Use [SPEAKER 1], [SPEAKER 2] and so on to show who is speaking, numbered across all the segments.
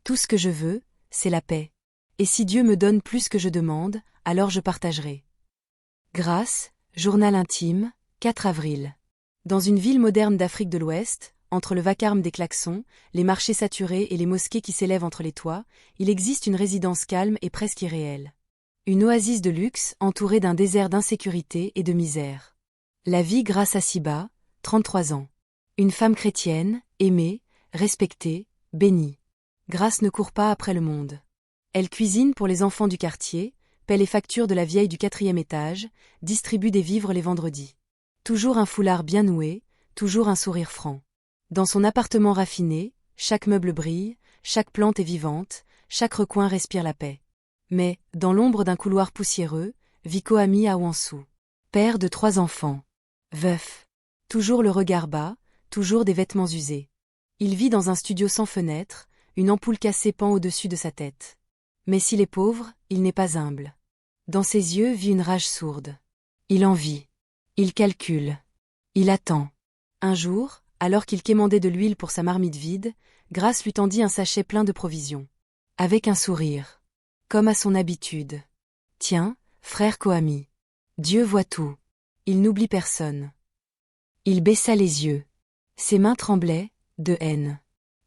[SPEAKER 1] Tout ce que je veux, c'est la paix. Et si Dieu me donne plus que je demande, alors je partagerai. Grâce, journal intime, 4 avril. Dans une ville moderne d'Afrique de l'Ouest, entre le vacarme des klaxons, les marchés saturés et les mosquées qui s'élèvent entre les toits, il existe une résidence calme et presque irréelle. Une oasis de luxe entourée d'un désert d'insécurité et de misère. La vie grâce à Siba, 33 ans. Une femme chrétienne, aimée, respectée, bénie. Grace ne court pas après le monde. Elle cuisine pour les enfants du quartier, paie les factures de la vieille du 4e étage, distribue des vivres les vendredis. Toujours un foulard bien noué, toujours un sourire franc. Dans son appartement raffiné, chaque meuble brille, chaque plante est vivante, chaque recoin respire la paix. Mais, dans l'ombre d'un couloir poussiéreux, vit Koami Awansou. Père de 3 enfants. Veuf. Toujours le regard bas, toujours des vêtements usés. Il vit dans un studio sans fenêtre, une ampoule cassée pend au-dessus de sa tête. Mais s'il est pauvre, il n'est pas humble. Dans ses yeux vit une rage sourde. Il envie. Il calcule. Il attend. Un jour, alors qu'il quémandait de l'huile pour sa marmite vide, Grace lui tendit un sachet plein de provisions. Avec un sourire. Comme à son habitude. Tiens, frère Koami. Dieu voit tout. Il n'oublie personne. Il baissa les yeux. Ses mains tremblaient, de haine.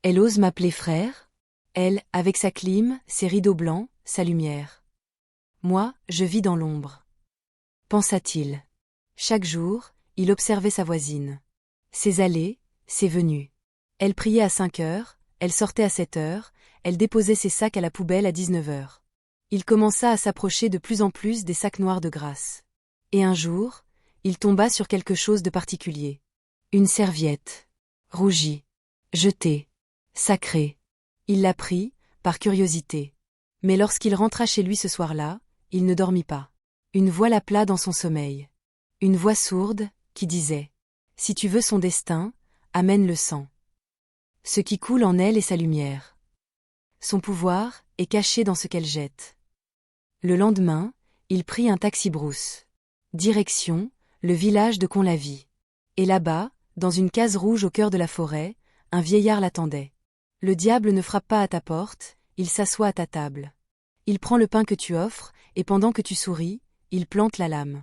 [SPEAKER 1] Elle ose m'appeler frère? Elle, avec sa clim, ses rideaux blancs, sa lumière. Moi, je vis dans l'ombre. Pensa-t-il. Chaque jour, il observait sa voisine. Ses allées, ses venues. Elle priait à 5 heures, elle sortait à 7 heures, elle déposait ses sacs à la poubelle à 19 heures. Il commença à s'approcher de plus en plus des sacs noirs de Grace. Et un jour, il tomba sur quelque chose de particulier. Une serviette. Rougie. Jetée. Sacrée. Il la prit, par curiosité. Mais lorsqu'il rentra chez lui ce soir-là, il ne dormit pas. Une voix l'appela dans son sommeil. Une voix sourde, qui disait « Si tu veux son destin, amène le sang. Ce qui coule en elle est sa lumière. Son pouvoir est caché dans ce qu'elle jette. » Le lendemain, il prit un taxi-brousse. Direction, le village de Conlavie. Et là-bas, dans une case rouge au cœur de la forêt, un vieillard l'attendait. Le diable ne frappe pas à ta porte, il s'assoit à ta table. Il prend le pain que tu offres, et pendant que tu souris, il plante la lame.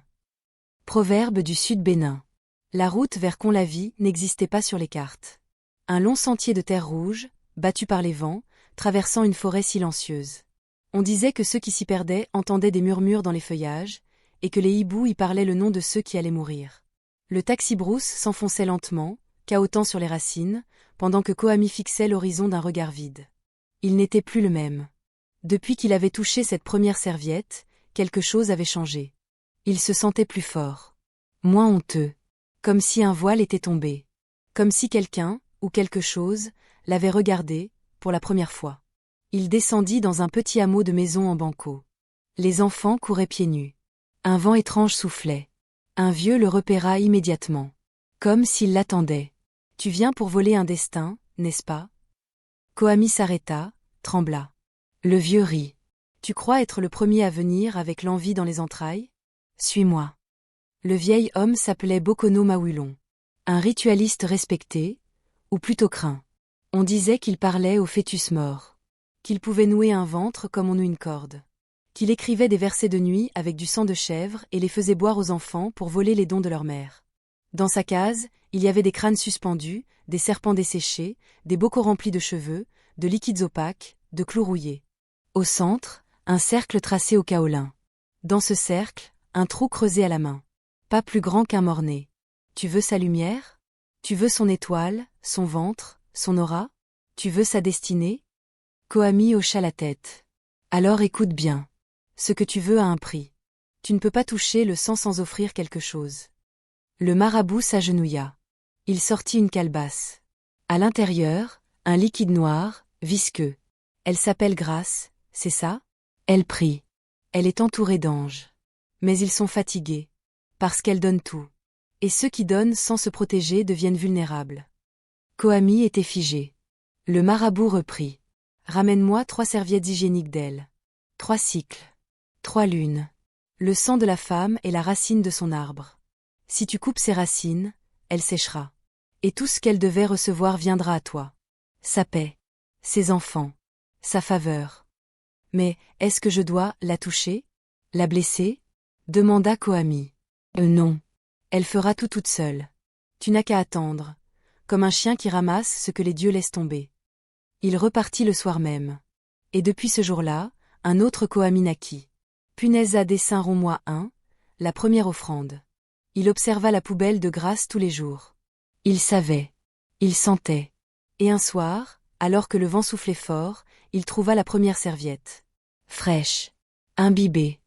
[SPEAKER 1] Proverbe du Sud Bénin. La route vers Conlavie n'existait pas sur les cartes. Un long sentier de terre rouge, battu par les vents, traversant une forêt silencieuse. On disait que ceux qui s'y perdaient entendaient des murmures dans les feuillages, et que les hiboux y parlaient le nom de ceux qui allaient mourir. Le taxi-brousse s'enfonçait lentement, cahotant sur les racines, pendant que Koami fixait l'horizon d'un regard vide. Il n'était plus le même. Depuis qu'il avait touché cette première serviette, quelque chose avait changé. Il se sentait plus fort. Moins honteux. Comme si un voile était tombé. Comme si quelqu'un, ou quelque chose, l'avait regardé, pour la première fois. Il descendit dans un petit hameau de maisons en banco. Les enfants couraient pieds nus. Un vent étrange soufflait. Un vieux le repéra immédiatement. Comme s'il l'attendait. « Tu viens pour voler un destin, n'est-ce pas ?» Koami s'arrêta, trembla. Le vieux rit. « Tu crois être le premier à venir avec l'envie dans les entrailles ? Suis-moi. » Le vieil homme s'appelait Bokono Mawulon. Un ritualiste respecté, ou plutôt craint. On disait qu'il parlait au fœtus mort. Qu'il pouvait nouer un ventre comme on noue une corde. Qu'il écrivait des versets de nuit avec du sang de chèvre et les faisait boire aux enfants pour voler les dons de leur mère. Dans sa case, il y avait des crânes suspendus, des serpents desséchés, des bocaux remplis de cheveux, de liquides opaques, de clous rouillés. Au centre, un cercle tracé au kaolin. Dans ce cercle, un trou creusé à la main. Pas plus grand qu'un mort-né. Tu veux sa lumière? Tu veux son étoile, son ventre, son aura? Tu veux sa destinée? Koami hocha la tête. Alors écoute bien. Ce que tu veux a un prix. Tu ne peux pas toucher le sang sans offrir quelque chose. Le marabout s'agenouilla. Il sortit une calebasse. À l'intérieur, un liquide noir, visqueux. Elle s'appelle Grâce, c'est ça? Elle prie. Elle est entourée d'anges. Mais ils sont fatigués. Parce qu'elle donne tout. Et ceux qui donnent sans se protéger deviennent vulnérables. Koami était figé. Le marabout reprit. Ramène-moi 3 serviettes hygiéniques d'elle. 3 cycles. 3 lunes. Le sang de la femme est la racine de son arbre. Si tu coupes ses racines, elle séchera. Et tout ce qu'elle devait recevoir viendra à toi. Sa paix. Ses enfants. sa faveur. Mais, est-ce que je dois la toucher? La blesser? Demanda Koami. Non. Elle fera tout toute seule. Tu n'as qu'à attendre. Comme un chien qui ramasse ce que les dieux laissent tomber. Il repartit le soir même. Et depuis ce jour-là, un autre Koami naquit. Puneza dessin rond-moi 1, la première offrande. Il observa la poubelle de grâce tous les jours. Il savait. Il sentait. Et un soir, alors que le vent soufflait fort, il trouva la première serviette. Fraîche. Imbibée.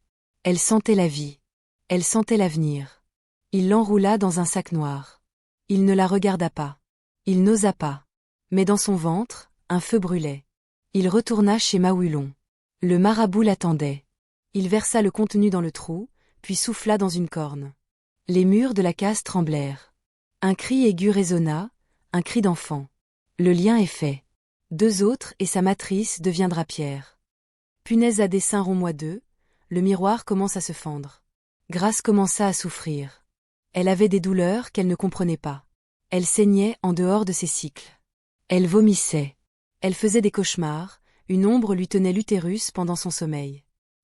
[SPEAKER 1] Elle sentait la vie. Elle sentait l'avenir. Il l'enroula dans un sac noir. Il ne la regarda pas. Il n'osa pas. Mais dans son ventre, un feu brûlait. Il retourna chez Maoulon. Le marabout l'attendait. Il versa le contenu dans le trou, puis souffla dans une corne. Les murs de la case tremblèrent. Un cri aigu résonna, un cri d'enfant. Le lien est fait. 2 autres et sa matrice deviendra pierre. Punaise à dessin rond-moi 2, le miroir commence à se fendre. Grâce commença à souffrir. Elle avait des douleurs qu'elle ne comprenait pas. Elle saignait en dehors de ses cycles. Elle vomissait. Elle faisait des cauchemars, une ombre lui tenait l'utérus pendant son sommeil.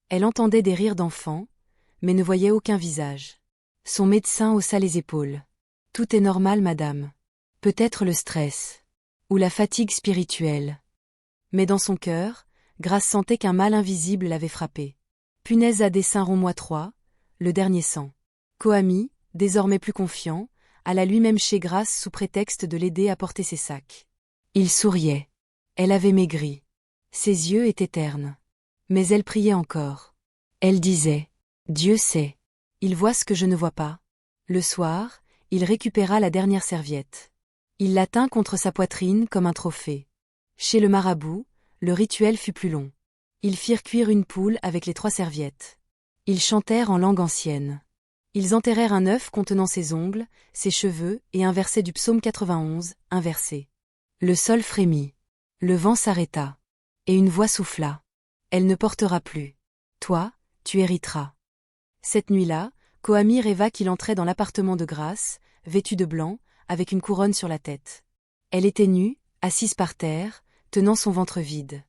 [SPEAKER 1] Elle entendait des rires d'enfants, mais ne voyait aucun visage. Son médecin haussa les épaules. Tout est normal, madame. Peut-être le stress. Ou la fatigue spirituelle. Mais dans son cœur, Grâce sentait qu'un mal invisible l'avait frappée. Punaise à dessin rond-moi 3, le dernier sang. Koami, désormais plus confiant, alla lui-même chez Grâce sous prétexte de l'aider à porter ses sacs. Il souriait. Elle avait maigri. Ses yeux étaient ternes. Mais elle priait encore. Elle disait « Dieu sait. Il voit ce que je ne vois pas. » Le soir, il récupéra la dernière serviette. Il la tint contre sa poitrine comme un trophée. Chez le marabout, le rituel fut plus long. Ils firent cuire une poule avec les 3 serviettes. Ils chantèrent en langue ancienne. Ils enterrèrent un œuf contenant ses ongles, ses cheveux et un verset du psaume 91, un verset. Le sol frémit. Le vent s'arrêta. Et une voix souffla. Elle ne portera plus. Toi, tu hériteras. Cette nuit-là, Koami rêva qu'il entrait dans l'appartement de Grâce, vêtu de blanc, avec une couronne sur la tête. Elle était nue, assise par terre, tenant son ventre vide.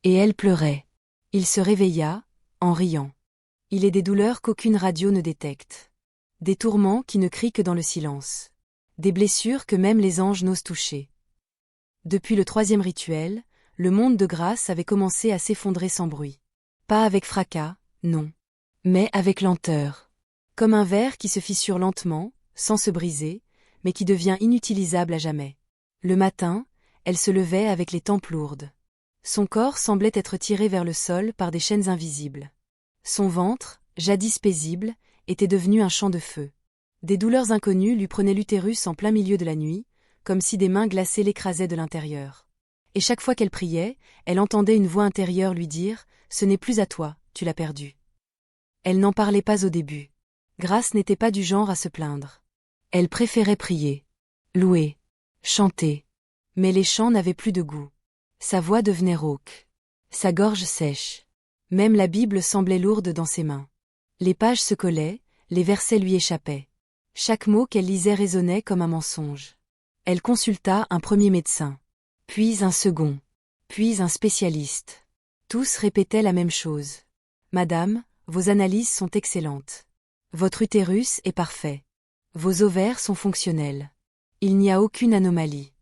[SPEAKER 1] Et elle pleurait. Il se réveilla, en riant. Il est des douleurs qu'aucune radio ne détecte. Des tourments qui ne crient que dans le silence. Des blessures que même les anges n'osent toucher. Depuis le 3e rituel, le monde de Grâce avait commencé à s'effondrer sans bruit. Pas avec fracas, non. Mais avec lenteur. Comme un verre qui se fissure lentement, sans se briser, mais qui devient inutilisable à jamais. Le matin, elle se levait avec les tempes lourdes. Son corps semblait être tiré vers le sol par des chaînes invisibles. Son ventre, jadis paisible, était devenu un champ de feu. Des douleurs inconnues lui prenaient l'utérus en plein milieu de la nuit, comme si des mains glacées l'écrasaient de l'intérieur. Et chaque fois qu'elle priait, elle entendait une voix intérieure lui dire « Ce n'est plus à toi, tu l'as perdu ». Elle n'en parlait pas au début. Grâce n'était pas du genre à se plaindre. Elle préférait prier, louer, chanter. Mais les chants n'avaient plus de goût. Sa voix devenait rauque. Sa gorge sèche. Même la Bible semblait lourde dans ses mains. Les pages se collaient, les versets lui échappaient. Chaque mot qu'elle lisait résonnait comme un mensonge. Elle consulta un premier médecin. Puis un second. Puis un spécialiste. Tous répétaient la même chose. « Madame, vos analyses sont excellentes. Votre utérus est parfait. Vos ovaires sont fonctionnels. Il n'y a aucune anomalie. »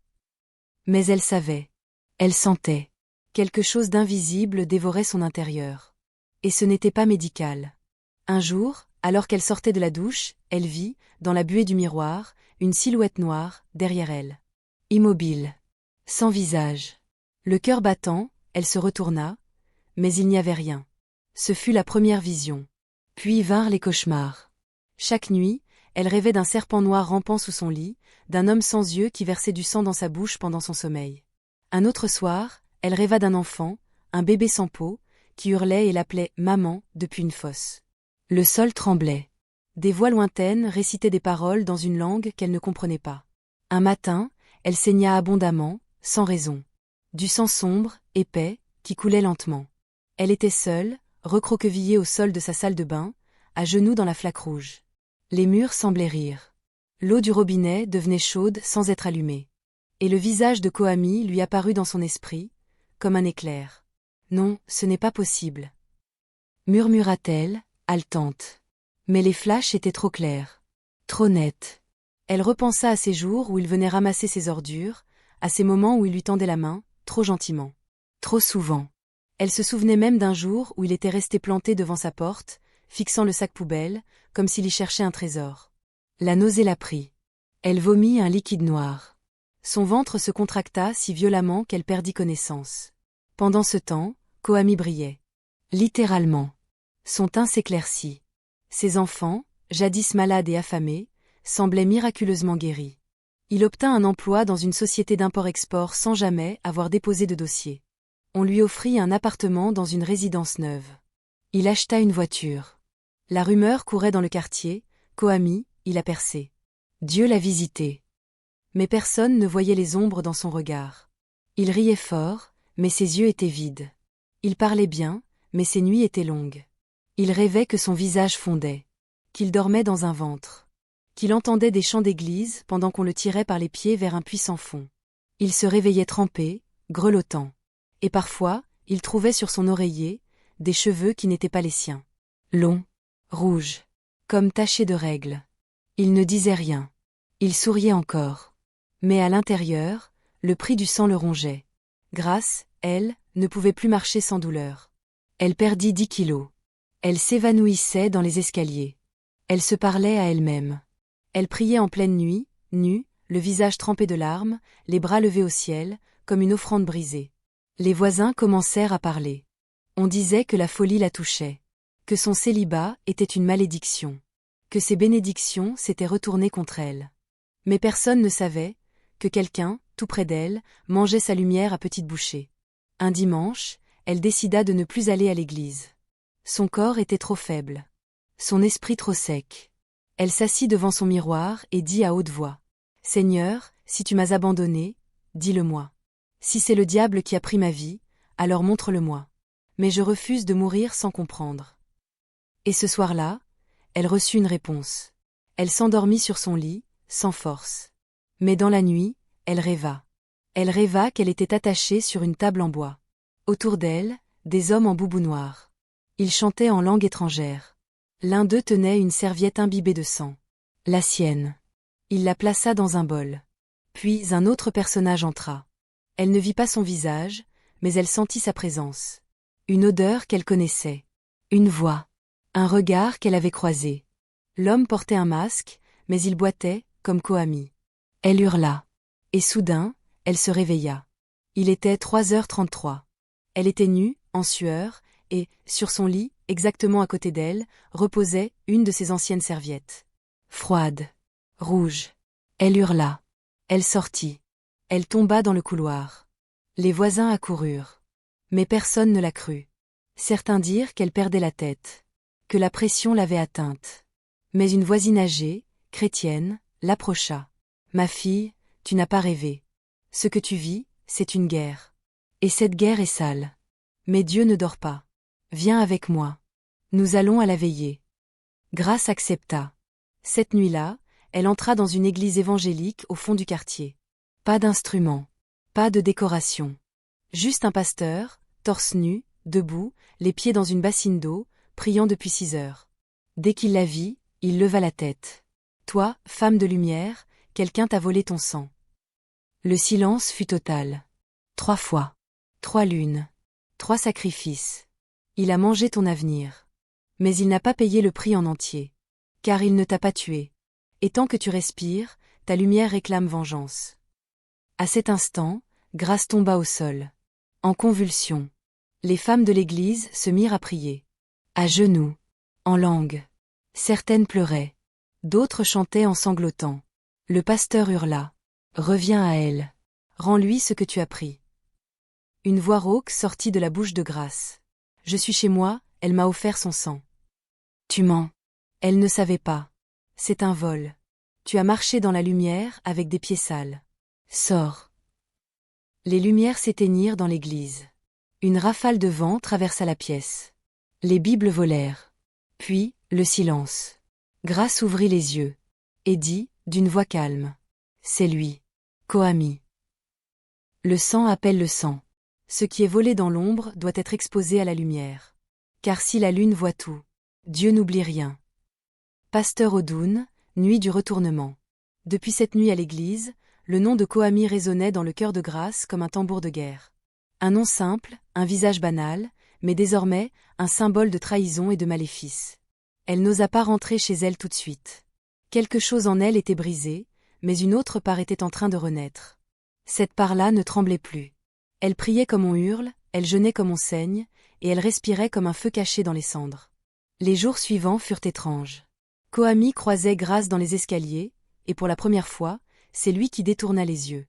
[SPEAKER 1] Mais elle savait. Elle sentait. Quelque chose d'invisible dévorait son intérieur. Et ce n'était pas médical. Un jour, alors qu'elle sortait de la douche, elle vit, dans la buée du miroir, une silhouette noire, derrière elle. Immobile. Sans visage. Le cœur battant, elle se retourna, mais il n'y avait rien. Ce fut la première vision. Puis vinrent les cauchemars. Chaque nuit, elle rêvait d'un serpent noir rampant sous son lit, d'un homme sans yeux qui versait du sang dans sa bouche pendant son sommeil. Un autre soir, elle rêva d'un enfant, un bébé sans peau, qui hurlait et l'appelait « maman » depuis une fosse. Le sol tremblait. Des voix lointaines récitaient des paroles dans une langue qu'elle ne comprenait pas. Un matin, elle saigna abondamment, sans raison. Du sang sombre, épais, qui coulait lentement. Elle était seule, recroquevillée au sol de sa salle de bain, à genoux dans la flaque rouge. Les murs semblaient rire. L'eau du robinet devenait chaude sans être allumée. Et le visage de Koami lui apparut dans son esprit, comme un éclair. Non, ce n'est pas possible. Murmura-t-elle, haletante. Mais les flashs étaient trop clairs. Trop nets. Elle repensa à ces jours où il venait ramasser ses ordures, à ces moments où il lui tendait la main, trop gentiment. Trop souvent. Elle se souvenait même d'un jour où il était resté planté devant sa porte, fixant le sac poubelle, comme s'il y cherchait un trésor. La nausée la prit. Elle vomit un liquide noir. Son ventre se contracta si violemment qu'elle perdit connaissance. Pendant ce temps, Koami brillait. Littéralement. Son teint s'éclaircit. Ses enfants, jadis malades et affamés, semblaient miraculeusement guéris. Il obtint un emploi dans une société d'import-export sans jamais avoir déposé de dossier. On lui offrit un appartement dans une résidence neuve. Il acheta une voiture. La rumeur courait dans le quartier, Koami, il a percé. Dieu l'a visité. Mais personne ne voyait les ombres dans son regard. Il riait fort, mais ses yeux étaient vides. Il parlait bien, mais ses nuits étaient longues. Il rêvait que son visage fondait, qu'il dormait dans un ventre, qu'il entendait des chants d'église pendant qu'on le tirait par les pieds vers un puits sans fond. Il se réveillait trempé, grelottant. Et parfois, il trouvait sur son oreiller des cheveux qui n'étaient pas les siens. Longs, rouges, comme tachés de règles. Il ne disait rien. Il souriait encore. Mais à l'intérieur, le prix du sang le rongeait. Grace, elle, ne pouvait plus marcher sans douleur. Elle perdit 10 kilos. Elle s'évanouissait dans les escaliers. Elle se parlait à elle-même. Elle priait en pleine nuit, nue, le visage trempé de larmes, les bras levés au ciel, comme une offrande brisée. Les voisins commencèrent à parler. On disait que la folie la touchait, que son célibat était une malédiction, que ses bénédictions s'étaient retournées contre elle. Mais personne ne savait que quelqu'un, tout près d'elle, mangeait sa lumière à petites bouchées. Un dimanche, elle décida de ne plus aller à l'église. Son corps était trop faible. Son esprit trop sec. Elle s'assit devant son miroir et dit à haute voix. « Seigneur, si tu m'as abandonné, dis-le-moi. Si c'est le diable qui a pris ma vie, alors montre-le-moi. Mais je refuse de mourir sans comprendre. » Et ce soir-là, elle reçut une réponse. Elle s'endormit sur son lit, sans force. Mais dans la nuit, elle rêva. Elle rêva qu'elle était attachée sur une table en bois. Autour d'elle, des hommes en boubou noir. Ils chantaient en langue étrangère. L'un d'eux tenait une serviette imbibée de sang. La sienne. Il la plaça dans un bol. Puis un autre personnage entra. Elle ne vit pas son visage, mais elle sentit sa présence. Une odeur qu'elle connaissait. Une voix. Un regard qu'elle avait croisé. L'homme portait un masque, mais il boitait, comme Koami. Elle hurla. Et soudain, elle se réveilla. Il était 3h33. Elle était nue, en sueur, et, sur son lit, exactement à côté d'elle, reposait une de ses anciennes serviettes. Froide. Rouge. Elle hurla. Elle sortit. Elle tomba dans le couloir. Les voisins accoururent. Mais personne ne la crut. Certains dirent qu'elle perdait la tête, que la pression l'avait atteinte. Mais une voisine âgée, chrétienne, l'approcha. « Ma fille, tu n'as pas rêvé. Ce que tu vis, c'est une guerre. Et cette guerre est sale. Mais Dieu ne dort pas. Viens avec moi. Nous allons à la veillée. » Grace accepta. Cette nuit-là, elle entra dans une église évangélique au fond du quartier. Pas d'instrument. Pas de décoration. Juste un pasteur, torse nu, debout, les pieds dans une bassine d'eau, priant depuis 6 heures. Dès qu'il la vit, il leva la tête. « Toi, femme de lumière, quelqu'un t'a volé ton sang. » Le silence fut total. 3 fois. 3 lunes. 3 sacrifices. Il a mangé ton avenir. Mais il n'a pas payé le prix en entier. Car il ne t'a pas tué. Et tant que tu respires, ta lumière réclame vengeance. À cet instant, Grace tomba au sol. En convulsion. Les femmes de l'église se mirent à prier. À genoux. En langue. Certaines pleuraient. D'autres chantaient en sanglotant. Le pasteur hurla. « Reviens à elle. Rends-lui ce que tu as pris. » Une voix rauque sortit de la bouche de Grace. « Je suis chez moi, elle m'a offert son sang. » « Tu mens. » Elle ne savait pas. « C'est un vol. Tu as marché dans la lumière avec des pieds sales. Sors. » Les lumières s'éteignirent dans l'église. Une rafale de vent traversa la pièce. Les bibles volèrent. Puis, le silence. Grace ouvrit les yeux. Et dit, d'une voix calme. « C'est lui. Koami. » Le sang appelle le sang. Ce qui est volé dans l'ombre doit être exposé à la lumière. Car si la lune voit tout, Dieu n'oublie rien. Pasteur Odoun, nuit du retournement. Depuis cette nuit à l'église, le nom de Koami résonnait dans le cœur de Grace comme un tambour de guerre. Un nom simple, un visage banal, mais désormais, un symbole de trahison et de maléfice. Elle n'osa pas rentrer chez elle tout de suite. Quelque chose en elle était brisé, mais une autre part était en train de renaître. Cette part-là ne tremblait plus. Elle priait comme on hurle, elle jeûnait comme on saigne, et elle respirait comme un feu caché dans les cendres. Les jours suivants furent étranges. Koami croisait Grace dans les escaliers, et pour la première fois, c'est lui qui détourna les yeux.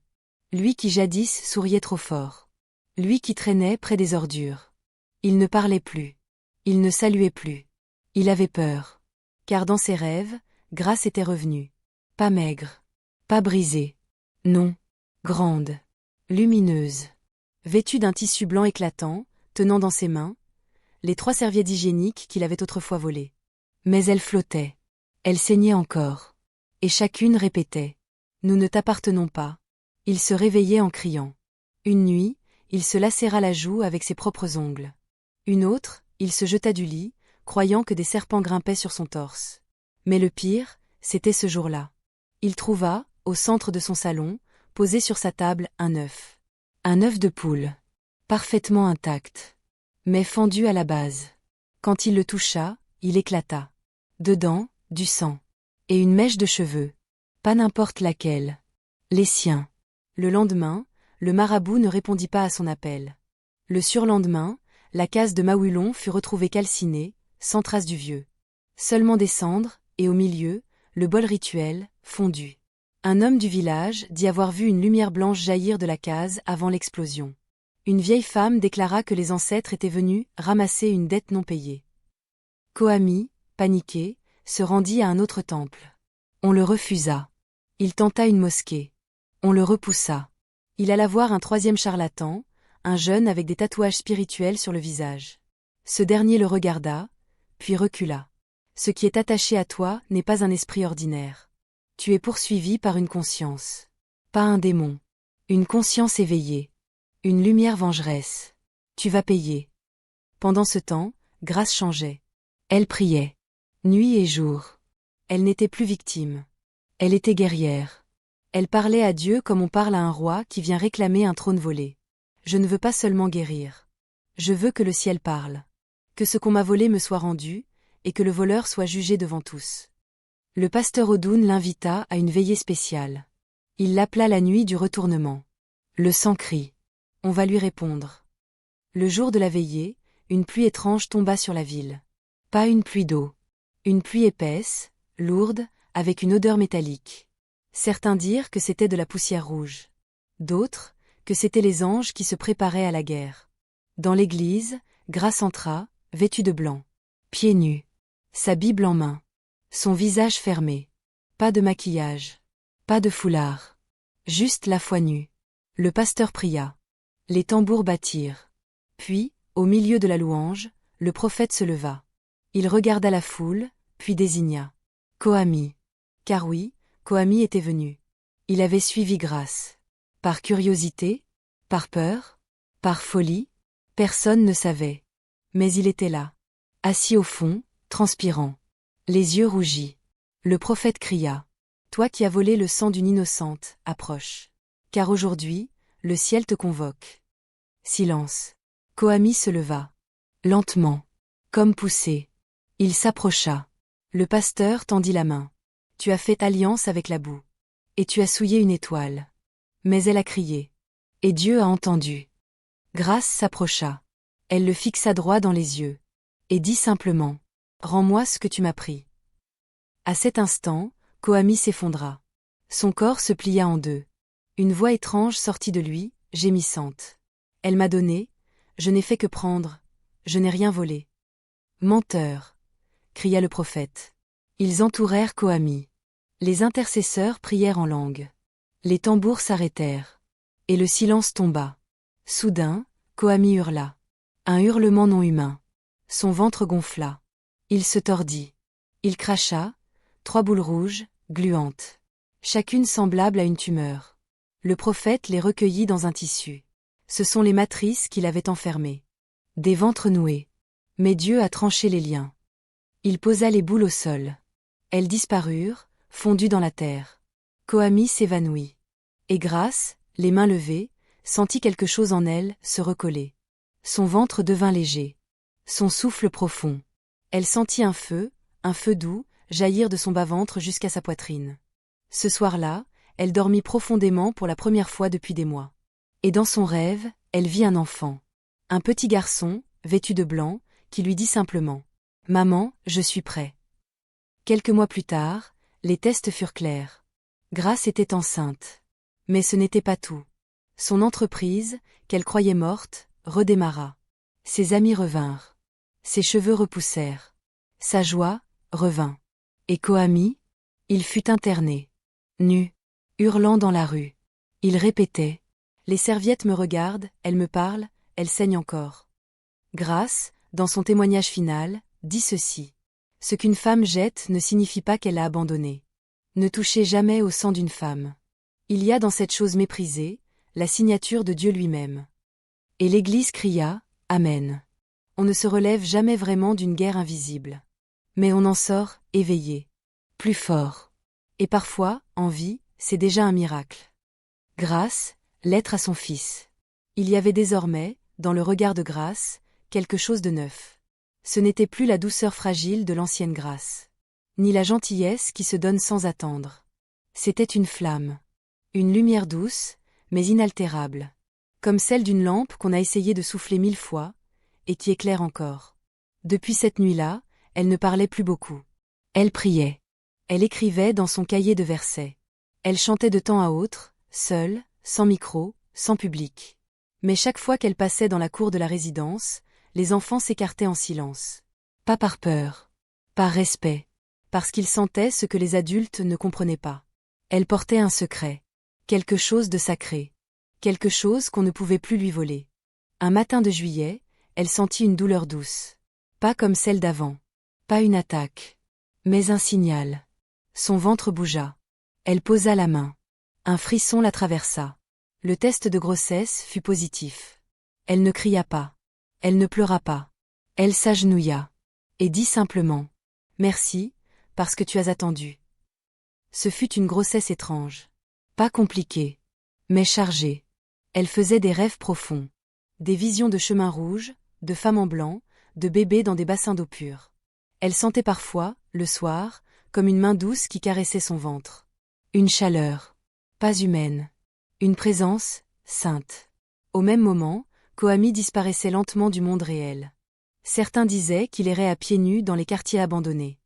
[SPEAKER 1] Lui qui jadis souriait trop fort. Lui qui traînait près des ordures. Il ne parlait plus. Il ne saluait plus. Il avait peur. Car dans ses rêves, Grace était revenue. Pas maigre. Pas brisée. Non. Grande. Lumineuse. Vêtue d'un tissu blanc éclatant, tenant dans ses mains les 3 serviettes hygiéniques qu'il avait autrefois volées. Mais elle flottait. Elle saignait encore. Et chacune répétait. Nous ne t'appartenons pas. Il se réveillait en criant. Une nuit, il se lacéra la joue avec ses propres ongles. Une autre, il se jeta du lit, croyant que des serpents grimpaient sur son torse. Mais le pire, c'était ce jour-là. Il trouva, au centre de son salon, posé sur sa table, un œuf. Un œuf de poule. Parfaitement intact. Mais fendu à la base. Quand il le toucha, il éclata. Dedans, du sang. Et une mèche de cheveux. Pas n'importe laquelle. Les siens. Le lendemain, le marabout ne répondit pas à son appel. Le surlendemain, la case de Maoulon fut retrouvée calcinée, sans trace du vieux. Seulement des cendres, et au milieu, le bol rituel, fondu. Un homme du village dit avoir vu une lumière blanche jaillir de la case avant l'explosion. Une vieille femme déclara que les ancêtres étaient venus ramasser une dette non payée. Koami, paniqué, se rendit à un autre temple. On le refusa. Il tenta une mosquée. On le repoussa. Il alla voir un 3e charlatan, un jeune avec des tatouages spirituels sur le visage. Ce dernier le regarda, puis recula. Ce qui est attaché à toi n'est pas un esprit ordinaire. Tu es poursuivi par une conscience. Pas un démon. Une conscience éveillée. Une lumière vengeresse. Tu vas payer. Pendant ce temps, Grace changeait. Elle priait. Nuit et jour. Elle n'était plus victime. Elle était guerrière. Elle parlait à Dieu comme on parle à un roi qui vient réclamer un trône volé. Je ne veux pas seulement guérir. Je veux que le ciel parle. Que ce qu'on m'a volé me soit rendu, et que le voleur soit jugé devant tous. Le pasteur Odoun l'invita à une veillée spéciale. Il l'appela la nuit du retournement. Le sang crie. On va lui répondre. Le jour de la veillée, une pluie étrange tomba sur la ville. Pas une pluie d'eau. Une pluie épaisse, lourde, avec une odeur métallique. Certains dirent que c'était de la poussière rouge. D'autres, que c'étaient les anges qui se préparaient à la guerre. Dans l'église, Grace entra, vêtue de blanc. Pieds nus. Sa Bible en main. Son visage fermé. Pas de maquillage. Pas de foulard. Juste la foi nue. Le pasteur pria. Les tambours battirent. Puis, au milieu de la louange, le prophète se leva. Il regarda la foule, puis désigna. Koami. Car oui, Koami était venu. Il avait suivi Grace. Par curiosité? Par peur? Par folie? Personne ne savait. Mais il était là. Assis au fond, transpirant. Les yeux rougis. Le prophète cria. Toi qui as volé le sang d'une innocente, approche. Car aujourd'hui, le ciel te convoque. Silence. Koami se leva. Lentement. Comme poussé. Il s'approcha. Le pasteur tendit la main. Tu as fait alliance avec la boue. Et tu as souillé une étoile. Mais elle a crié. Et Dieu a entendu. Grace s'approcha. Elle le fixa droit dans les yeux. Et dit simplement. Rends-moi ce que tu m'as pris. À cet instant, Koami s'effondra. Son corps se plia en deux. Une voix étrange sortit de lui, gémissante. Elle m'a donné, je n'ai fait que prendre, je n'ai rien volé. Menteur, cria le prophète. Ils entourèrent Koami. Les intercesseurs prièrent en langue. Les tambours s'arrêtèrent. Et le silence tomba. Soudain, Koami hurla. Un hurlement non humain. Son ventre gonfla. Il se tordit. Il cracha, 3 boules rouges, gluantes. Chacune semblable à une tumeur. Le prophète les recueillit dans un tissu. Ce sont les matrices qui l'avaient enfermée. Des ventres noués. Mais Dieu a tranché les liens. Il posa les boules au sol. Elles disparurent, fondues dans la terre. Koami s'évanouit. Et Grâce, les mains levées, sentit quelque chose en elle se recoller. Son ventre devint léger. Son souffle profond. Elle sentit un feu doux, jaillir de son bas-ventre jusqu'à sa poitrine. Ce soir-là, elle dormit profondément pour la première fois depuis des mois. Et dans son rêve, elle vit un enfant. Un petit garçon, vêtu de blanc, qui lui dit simplement « Maman, je suis prêt ». Quelques mois plus tard, les tests furent clairs. Grâce était enceinte. Mais ce n'était pas tout. Son entreprise, qu'elle croyait morte, redémarra. Ses amis revinrent. Ses cheveux repoussèrent. Sa joie revint. Et Koami? Il fut interné. Nu. Hurlant dans la rue. Il répétait. Les serviettes me regardent, elles me parlent, elles saignent encore. Grâce, dans son témoignage final, dit ceci. Ce qu'une femme jette ne signifie pas qu'elle a abandonné. Ne touchez jamais au sang d'une femme. Il y a dans cette chose méprisée, la signature de Dieu lui-même. Et l'Église cria, Amen. On ne se relève jamais vraiment d'une guerre invisible. Mais on en sort, éveillé. Plus fort. Et parfois, en vie, c'est déjà un miracle. Grâce, lettre à son fils. Il y avait désormais, dans le regard de Grâce, quelque chose de neuf. Ce n'était plus la douceur fragile de l'ancienne Grâce. Ni la gentillesse qui se donne sans attendre. C'était une flamme. Une lumière douce, mais inaltérable. Comme celle d'une lampe qu'on a essayé de souffler 1000 fois, et qui éclaire encore. Depuis cette nuit-là, elle ne parlait plus beaucoup. Elle priait. Elle écrivait dans son cahier de versets. Elle chantait de temps à autre, seule, sans micro, sans public. Mais chaque fois qu'elle passait dans la cour de la résidence, les enfants s'écartaient en silence. Pas par peur. Par respect. Parce qu'ils sentaient ce que les adultes ne comprenaient pas. Elle portait un secret. Quelque chose de sacré. Quelque chose qu'on ne pouvait plus lui voler. Un matin de juillet, elle sentit une douleur douce. Pas comme celle d'avant. Pas une attaque. Mais un signal. Son ventre bougea. Elle posa la main. Un frisson la traversa. Le test de grossesse fut positif. Elle ne cria pas. Elle ne pleura pas. Elle s'agenouilla. Et dit simplement « Merci, parce que tu as attendu ». Ce fut une grossesse étrange. Pas compliquée. Mais chargée. Elle faisait des rêves profonds. Des visions de chemins rouges, de femmes en blanc, de bébés dans des bassins d'eau pure. Elle sentait parfois, le soir, comme une main douce qui caressait son ventre. Une chaleur. Pas humaine. Une présence, sainte. Au même moment, Koami disparaissait lentement du monde réel. Certains disaient qu'il errait à pieds nus dans les quartiers abandonnés.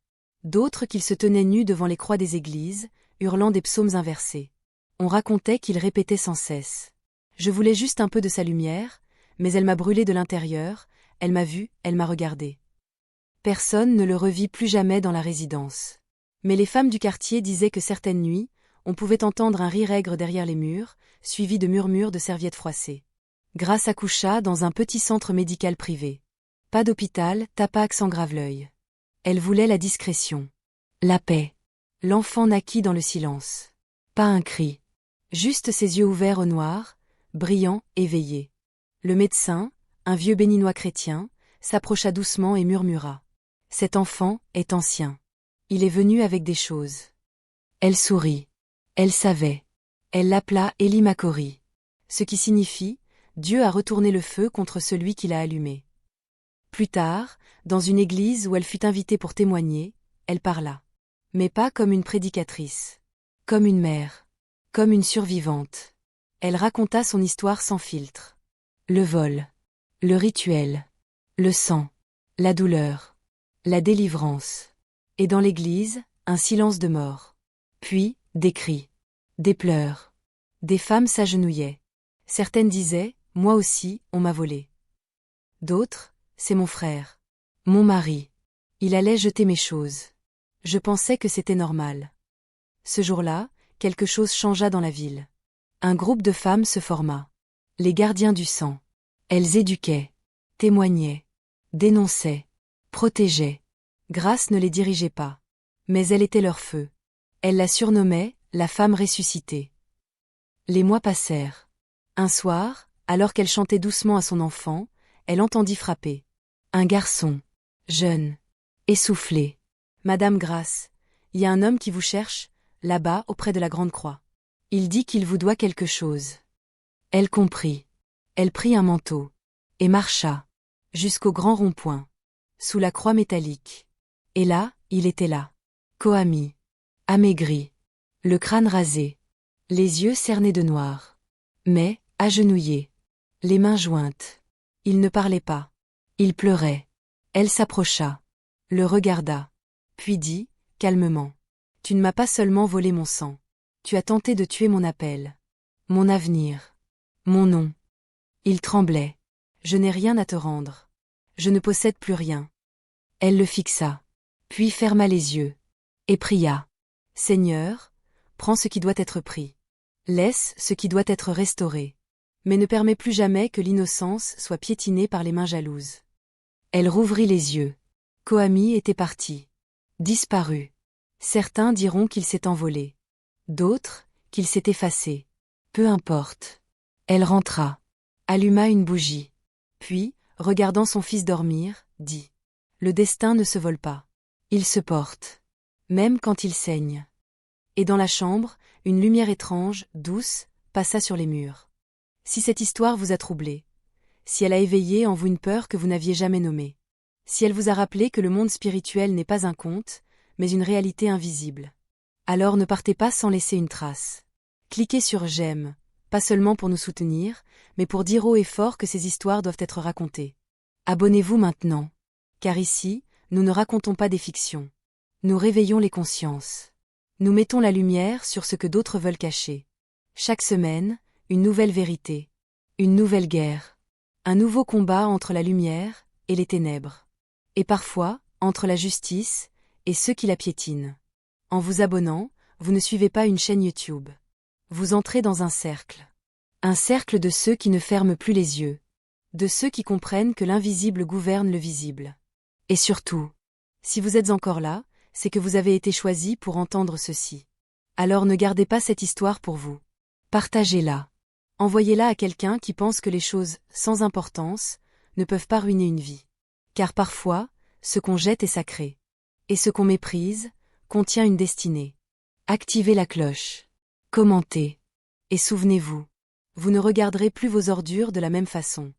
[SPEAKER 1] D'autres qu'il se tenait nu devant les croix des églises, hurlant des psaumes inversés. On racontait qu'il répétait sans cesse. Je voulais juste un peu de sa lumière, mais elle m'a brûlé de l'intérieur, elle m'a vu, elle m'a regardé. Personne ne le revit plus jamais dans la résidence. Mais les femmes du quartier disaient que certaines nuits, on pouvait entendre un rire aigre derrière les murs, suivi de murmures de serviettes froissées. Grâce accoucha dans un petit centre médical privé. Pas d'hôpital, Tapax en Graveleuil. Elle voulait la discrétion. La paix. L'enfant naquit dans le silence. Pas un cri. Juste ses yeux ouverts au noir, brillants, éveillés. Le médecin, un vieux béninois chrétien, s'approcha doucement et murmura. Cet enfant est ancien. Il est venu avec des choses. Elle sourit. Elle savait. Elle l'appela Eli Makori. Ce qui signifie, Dieu a retourné le feu contre celui qui l'a allumé. Plus tard, dans une église où elle fut invitée pour témoigner, elle parla. Mais pas comme une prédicatrice. Comme une mère. Comme une survivante. Elle raconta son histoire sans filtre. Le vol. Le rituel. Le sang. La douleur. La délivrance. Et dans l'église, un silence de mort. Puis, des cris. Des pleurs. Des femmes s'agenouillaient. Certaines disaient, moi aussi, on m'a volé. D'autres, c'est mon frère. Mon mari. Il allait jeter mes choses. Je pensais que c'était normal. Ce jour-là, quelque chose changea dans la ville. Un groupe de femmes se forma. Les gardiens du sang. Elles éduquaient, témoignaient, dénonçaient, protégeaient. Grâce ne les dirigeait pas. Mais elle était leur feu. Elle la surnommait la femme ressuscitée. Les mois passèrent. Un soir, Alors qu'elle chantait doucement à son enfant, elle entendit frapper. Un garçon. Jeune. Essoufflé. Madame Grace, il y a un homme qui vous cherche, là-bas, auprès de la Grande Croix. Il dit qu'il vous doit quelque chose. Elle comprit. Elle prit un manteau. Et marcha. Jusqu'au grand rond-point. Sous la croix métallique. Et là, il était là. Koami. Amaigri. Le crâne rasé. Les yeux cernés de noir. Mais, agenouillé. Les mains jointes. Il ne parlait pas. Il pleurait. Elle s'approcha. Le regarda. Puis dit, calmement. Tu ne m'as pas seulement volé mon sang. Tu as tenté de tuer mon appel. Mon avenir. Mon nom. Il tremblait. Je n'ai rien à te rendre. Je ne possède plus rien. Elle le fixa. Puis ferma les yeux. Et pria. Seigneur, prends ce qui doit être pris. Laisse ce qui doit être restauré. Mais ne permets plus jamais que l'innocence soit piétinée par les mains jalouses. Elle rouvrit les yeux. Koami était parti. Disparu. Certains diront qu'il s'est envolé. D'autres, qu'il s'est effacé. Peu importe. Elle rentra. Alluma une bougie. Puis, regardant son fils dormir, dit. Le destin ne se vole pas. Il se porte. Même quand il saigne. Et dans la chambre, une lumière étrange, douce, passa sur les murs. Si cette histoire vous a troublé, si elle a éveillé en vous une peur que vous n'aviez jamais nommée, si elle vous a rappelé que le monde spirituel n'est pas un conte, mais une réalité invisible, alors ne partez pas sans laisser une trace. Cliquez sur j'aime, pas seulement pour nous soutenir, mais pour dire haut et fort que ces histoires doivent être racontées. Abonnez-vous maintenant, car ici, nous ne racontons pas des fictions. Nous réveillons les consciences. Nous mettons la lumière sur ce que d'autres veulent cacher. Chaque semaine, une nouvelle vérité. Une nouvelle guerre. Un nouveau combat entre la lumière et les ténèbres. Et parfois, entre la justice et ceux qui la piétinent. En vous abonnant, vous ne suivez pas une chaîne YouTube. Vous entrez dans un cercle. Un cercle de ceux qui ne ferment plus les yeux. De ceux qui comprennent que l'invisible gouverne le visible. Et surtout, si vous êtes encore là, c'est que vous avez été choisi pour entendre ceci. Alors ne gardez pas cette histoire pour vous. Partagez-la. Envoyez-la à quelqu'un qui pense que les choses sans importance ne peuvent pas ruiner une vie. Car parfois, ce qu'on jette est sacré. Et ce qu'on méprise contient une destinée. Activez la cloche. Commentez. Et souvenez-vous, vous ne regarderez plus vos ordures de la même façon.